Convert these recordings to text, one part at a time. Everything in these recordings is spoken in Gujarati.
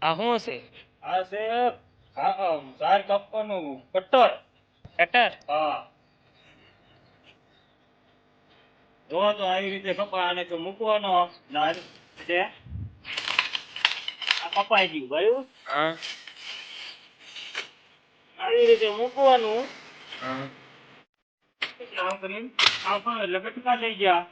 આ શું છે? આ છે ઝાડ કાપવાનું કટર. કટર? હા, જો તો આવી રીતે કપાય. આને તો મૂકવાનો ઝાડ છે. આ કપાઈ ગયું બરાબર. હા. આવી રીતે મૂકવાનું. હા. આમ કરીને આમ પણ એટલે કટકા થઈ ગયા.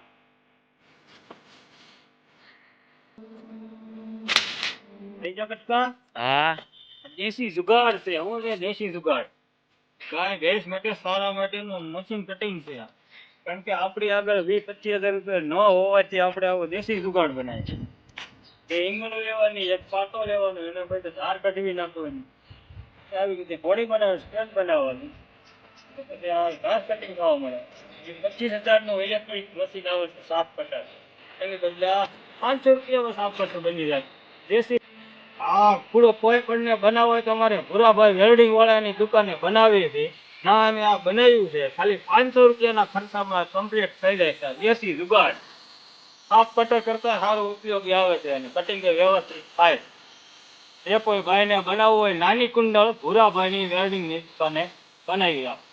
થઈ ગયા કટકા. હા. દેશી જુગાડ છે. હું છે દેશી જુગાડ. ગાય ભેંસ માટે સારા માટેનું મશીન કટિંગ છે આ. કારણ કે આપણી આગળ 20-25 હજાર રૂપિયા ન હોવાથી આપણે આવો દેશી જુગાડ બનાવીએ. એ ઈંગણું લેવાની, એક પાટો લેવાનો, એના પછી ધાર કાઢવી નાખવાની. આવી રીતે ઘોડી બનાવવાની, સ્ટેન્ડ બનાવવાની. પછી આ ઘાસ કટિંગ થવા મળે. 25,000 નું ઇલેક્ટ્રિક મશીન આવે છે, સાફ કટર. એની બદલે આ 500 રૂપિયામાં સાફ કટર બની જાય. દેશી આ પૂરો કોઈ પણ બનાવો હોય તો અમારે ભૂરાભાઈ વેલ્ડિંગ વાળાની દુકાને બનાવી છે. ના, અમે આ બનાવ્યું છે. ખાલી 500 રૂપિયાના ખર્ચામાં કમ્પ્લીટ થઈ જાય છે. દેશી જુગાડ સાફ કટર કરતા સારો ઉપયોગી આવે છે અને કટિંગ વ્યવસ્થિત થાય. જે કોઈ ભાઈને બનાવવું હોય નાની કુંડળ ભૂરાભાઈની વેલ્ડિંગની દુકાને બનાવી આપો.